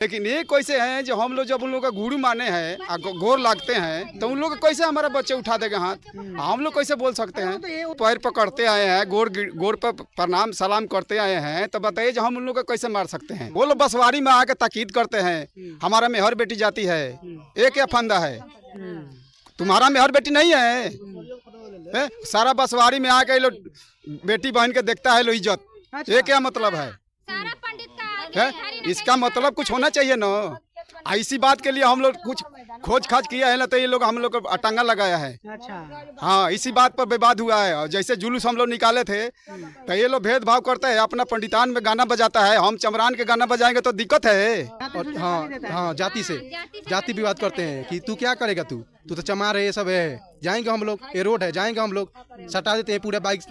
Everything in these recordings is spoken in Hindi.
लेकिन ये कैसे हैं जो हम लोग जब उन लोग का गुरु माने हैं गोर लागते हैं तो उन लोग कैसे हमारा बच्चे उठा देगा हाथ। हम लोग कैसे बोल सकते हैं। पैर पकड़ते आए हैं, गोर पर प्रणाम सलाम करते आए हैं, तो बताइए जो हम उन लोग को कैसे मार सकते हैं। वो लोग बसवारी में आके ताकीद करते हैं हमारा मेहर बेटी जाती है। ये क्या फंदा है, तुम्हारा मेहर बेटी नहीं है? सारा बसवारी में आके लोग बेटी बहन के देखता है लो इज्जत। ये क्या मतलब है? इसका मतलब कुछ होना चाहिए ना। ऐसी बात के लिए हम लोग कुछ खोज खाज किया है ना, तो ये लोग हम लोग को अटंगा लगाया है। अच्छा। हाँ, इसी बात पर विवाद हुआ है। और जैसे जुलूस हम लोग निकाले थे तो ये लोग भेदभाव करते हैं, अपना पंडितान में गाना बजाता है, हम चमरान के गाना बजाएंगे तो दिक्कत है। और हाँ जाति विवाद करते हैं कि तू क्या करेगा, तू तो चमार है, ये सब है। जाएंगे हम लोग, ये रोड है, जाएंगे हम लोग, सटा देते हैं पूरे बाइक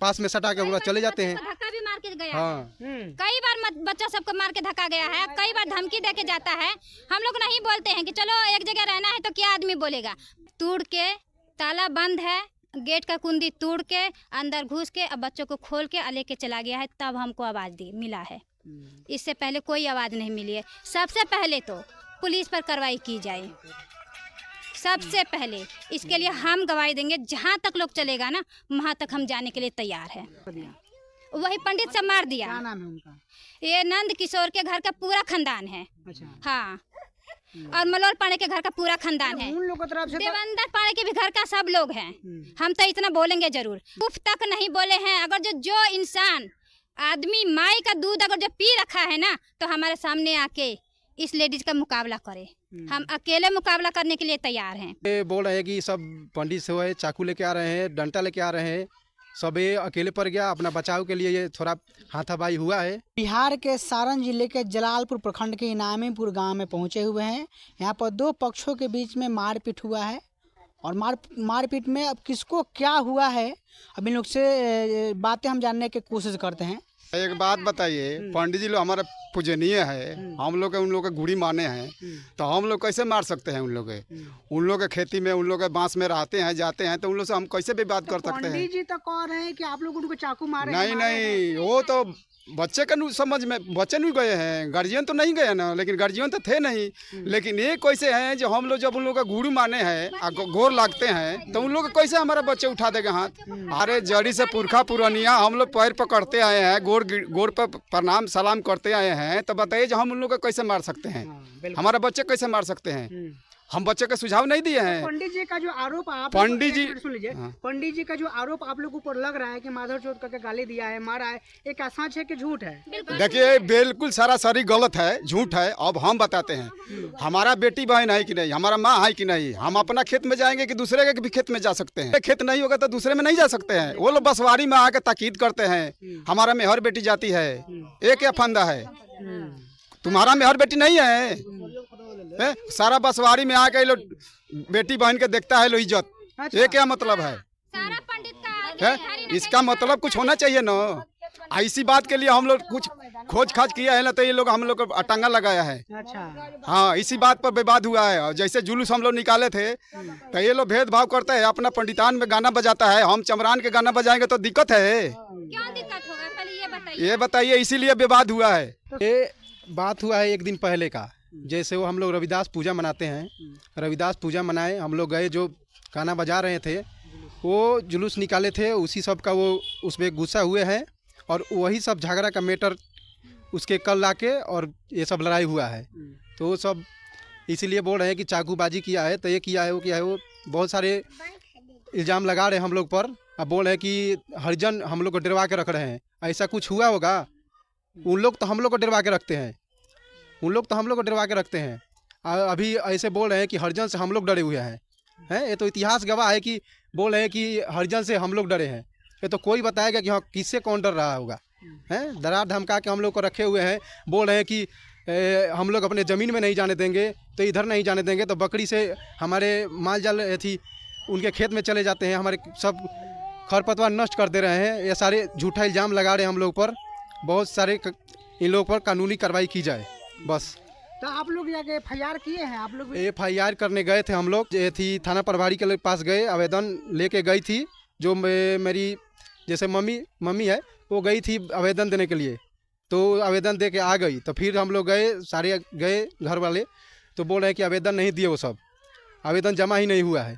पास में सटा के पूरा चले जाते हैं। धक्का भी मार के गया हाँ। कई बार बच्चा सबको मार के धक्का गया है, कई बार धमकी दे के जाता है। हम लोग नहीं बोलते हैं कि चलो एक जगह रहना है तो क्या आदमी बोलेगा। तोड़ के ताला बंद है, गेट का कुंडी तोड़ के अंदर घुस के अब बच्चों को खोल के लेके चला गया है, तब हमको आवाज़ मिला है। इससे पहले कोई आवाज़ नहीं मिली है। सबसे पहले तो पुलिस पर कार्रवाई की जाए, सबसे पहले इसके लिए हम गवाही देंगे। जहाँ तक लोग चलेगा ना वहाँ तक हम जाने के लिए तैयार है। वही पंडित से मार दिया। क्या नाम है उनका? ये नंद किशोर के घर का पूरा खानदान है। अच्छा। हाँ, और मलोल पाड़े के घर का पूरा खानदान है। उन लोगों की तरफ से देवेंद्र पाड़े के भी घर का सब लोग हैं। हम तो इतना बोलेंगे जरूर। उफ तक नहीं बोले हैं। अगर जो इंसान आदमी माई का दूध अगर जो पी रखा है ना, तो हमारे सामने आके इस लेडीज का मुकाबला करे। हम अकेले मुकाबला करने के लिए तैयार हैं। ये बोल रहे हैं कि सब पंडित से है, चाकू लेके आ रहे हैं, डंडा लेके आ रहे हैं, सब ये अकेले पड़ गया। अपना बचाव के लिए ये थोड़ा हाथापाई हुआ है। बिहार के सारण जिले के जलालपुर प्रखंड के इनामीपुर गांव में पहुंचे हुए हैं। यहाँ पर दो पक्षों के बीच में मारपीट हुआ है और मारपीट में अब किसको क्या हुआ है, अब इन लोग से बातें हम जानने की कोशिश करते हैं। एक बात बताइए, पंडित जी लोग हमारे पूजनीय है, हम लोग उन लोग के गुड़ी माने हैं, तो हम लोग कैसे मार सकते हैं उन लोग के? उन लोग के खेती में, उन लोग के बांस में रहते हैं जाते हैं, तो उन लोग से हम कैसे भी बात कर सकते हैं? पंडित जी तो कह रहे हैं कि आप लोग उनको चाकू मारे। नहीं, वो तो बच्चे का समझ में बच्चे नहीं गए हैं, गार्जियन तो नहीं गए ना, लेकिन गार्जियन तो थे नहीं। लेकिन ये कैसे हैं जो हम लोग जब उन लोग का गुरु माने हैं गोर लागते हैं, तो उन लोग कैसे हमारा बच्चे उठा देगा हाथ। अरे जड़ी से पुरखा पुरानिया हम लोग पैर पकड़ते आए हैं, गोर पर प्रणाम सलाम करते आए हैं, तो बताइए जो हम उन लोग को कैसे मार सकते हैं, हमारा बच्चे कैसे मार सकते हैं? हम बच्चे का सुझाव नहीं दिए हैं। पंडित जी का जो आरोप आप पंडित जी सुन लीजिए। पंडित जी का जो आरोप आप लोग ऊपर लग रहा है कि माधर चोट करके गाली दिया है, मारा है, ये क्या सच है कि झूठ है? देखिए बिल्कुल सरासरी गलत है, झूठ है। अब हम बताते हैं, हमारा बेटी बहन है कि नहीं, हमारा माँ है कि नहीं। हम अपना खेत में जाएंगे कि दूसरे के भी खेत में जा सकते हैं? खेत नहीं होगा तो दूसरे में नहीं जा सकते हैं। वो लोग बसवारी में आके ताकीद करते हैं हमारा मेहर बेटी जाती है। ये क्या फंदा है, तुम्हारा मेहर बेटी नहीं है? सारा बसवारी में आके लोग बेटी बहन के देखता है लो इज्जत। ये क्या मतलब है? इसका मतलब कुछ होना चाहिए ना। ऐसी बात के लिए हम लोग कुछ खोज खाज किया है ना, तो ये लोग हम लोग को अटंगा लगाया है। अच्छा। हाँ, इसी बात पर विवाद हुआ है। और जैसे जुलूस हम लोग निकाले थे तो ये लोग भेदभाव करते हैं, अपना पंडितान में गाना बजाता है, हम चमरान के गाना बजाएंगे तो दिक्कत है। क्यों दिक्कत होगा, पहले ये बताइए, इसीलिए विवाद हुआ है। ये बात हुआ है एक दिन पहले का। जैसे वो हम लोग रविदास पूजा मनाते हैं, रविदास पूजा मनाए, हम लोग गए, जो गाना बजा रहे थे वो जुलूस निकाले थे, उसी सब का वो उसमें गुस्सा हुए हैं और वही सब झगड़ा का मैटर उसके कल लाके और ये सब लड़ाई हुआ है। तो वो सब इसीलिए बोल रहे हैं कि चाकूबाजी किया है, तो ये किया है, वो किया है, वो बहुत सारे इल्ज़ाम लगा रहे हैं हम लोग पर। अब बोल रहे हैं कि हरिजन हम लोग को डरवा के रख रहे हैं। ऐसा कुछ हुआ होगा? उन लोग तो हम लोग को डरवा के रखते हैं, उन लोग तो हम लोग को डरवा के रखते हैं। अभी ऐसे बोल रहे हैं कि हरिजन से हम लोग डरे हुए हैं। ये तो इतिहास गवाह है कि बोल रहे हैं कि हरिजन से हम लोग डरे हैं। ये तो कोई बताएगा कि हाँ किससे कौन डर रहा होगा? डरा धमका के हम लोग को रखे हुए हैं। बोल रहे हैं कि हम लोग अपने ज़मीन में नहीं जाने देंगे, तो इधर नहीं जाने देंगे, तो बकरी से हमारे माल जाल थी उनके खेत में चले जाते हैं, हमारे सब खरपतवार नष्ट कर दे रहे हैं। ये सारे झूठा इल्ज़ाम लगा रहे हैं हम लोग पर। बहुत सारे इन लोग पर कानूनी कार्रवाई की जाए बस। तो आप लोग जाके FIR किए हैं? आप लोग FIR करने गए थे हम लोग, ये थी थाना प्रभारी के पास गए, आवेदन लेके गई थी। जो मेरी जैसे मम्मी है वो गई थी आवेदन देने के लिए, तो आवेदन दे के आ गई। तो फिर हम लोग गए, सारे गए घर वाले, तो बोल रहे हैं कि आवेदन नहीं दिए, वो सब आवेदन जमा ही नहीं हुआ है।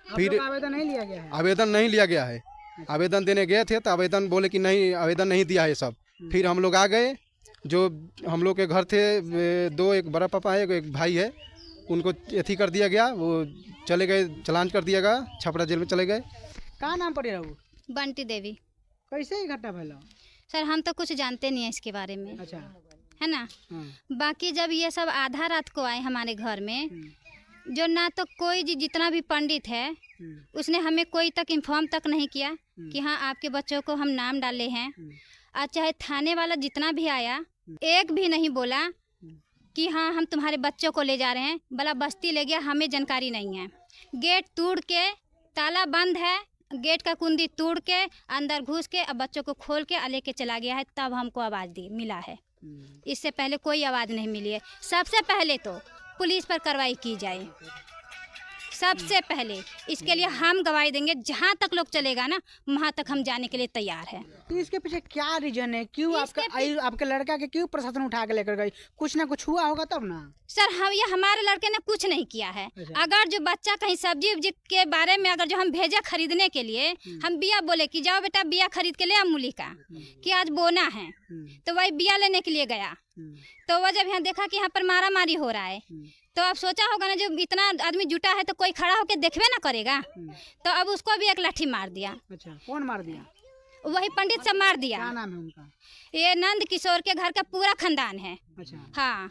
फिर आवेदन नहीं लिया गया है। आवेदन नहीं लिया गया है। आवेदन देने गए थे तो आवेदन बोले कि नहीं, आवेदन नहीं दिया है सब। फिर हम लोग आ गए, जो हम लोग के घर थे दो, एक बड़ा पापा है, एक भाई है, उनको एथी कर दिया गया, वो चले गए, चालान कर दिया गया, छपरा जेल में चले गए। का नाम पड़े रहू? बंटी देवी। कैसे ही घटना भैया? सर हम तो कुछ जानते नहीं है इसके बारे में, अच्छा। है ना। बाकी जब ये सब आधा रात को आए हमारे घर में, जो ना तो कोई जितना भी पंडित है उसने हमें कोई तक इन्फॉर्म तक नहीं किया कि हाँ आपके बच्चों को हम नाम डाले हैं। और चाहे थाने वाला जितना भी आया, एक भी नहीं बोला कि हाँ हम तुम्हारे बच्चों को ले जा रहे हैं, भला बस्ती ले गया, हमें जानकारी नहीं है। गेट तोड़ के, ताला बंद है, गेट का कुंडी तोड़ के अंदर घुस के अब बच्चों को खोल के लेके चला गया है, तब हमको आवाज़ दी मिला है। इससे पहले कोई आवाज़ नहीं मिली है। सबसे पहले तो पुलिस पर कार्रवाई की जाए, सबसे पहले इसके लिए हम गवाही देंगे। जहाँ तक लोग चलेगा ना वहाँ तक हम जाने के लिए तैयार है। तो इसके पीछे क्या रीजन है? क्यों आपके लड़का के क्यों प्रशासन उठा के लेकर गई? कुछ ना कुछ हुआ होगा तब ना। सर हम ये हमारे लड़के ने कुछ नहीं किया है। अगर जो बच्चा कहीं सब्जी उब्जी के बारे में अगर जो हम भेजा खरीदने के लिए, हम बिया बोले कि जाओ बेटा बिया खरीद के ले आ मूली का, कि आज बोना है, तो वही बिया लेने के लिए गया। तो वह जब यहाँ देखा कि यहाँ पर मारा मारी हो रहा है, तो अब सोचा होगा ना जो इतना आदमी जुटा है तो कोई खड़ा होकर देखबे ना करेगा, तो अब उसको भी एक लाठी मार दिया। अच्छा, कौन मार दिया? वही पंडित से मार दिया। क्या नाम है उनका? ये नंद किशोर के घर का पूरा खानदान है। अच्छा। हाँ,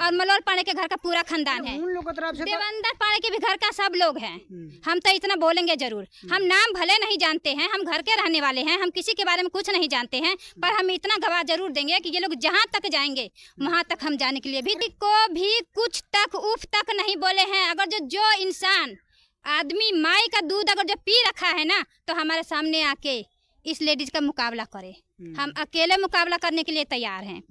और मलोल पाड़े के घर का पूरा खानदान है। उन लोगों की तरफ से देवंदर पाड़े के भी घर का सब लोग हैं। हम तो इतना बोलेंगे जरूर, हम नाम भले नहीं जानते हैं, हम घर के रहने वाले हैं, हम किसी के बारे में कुछ नहीं जानते हैं, पर हम इतना गवाह जरूर देंगे कि ये लोग जहाँ तक जाएंगे वहाँ तक हम जाने के लिए भी को भी कुछ तक उफ तक नहीं बोले हैं। अगर जो इंसान आदमी माई का दूध अगर जो पी रखा है ना, तो हमारे सामने आके इस लेडीज का मुकाबला करे। हम अकेले मुकाबला करने के लिए तैयार हैं।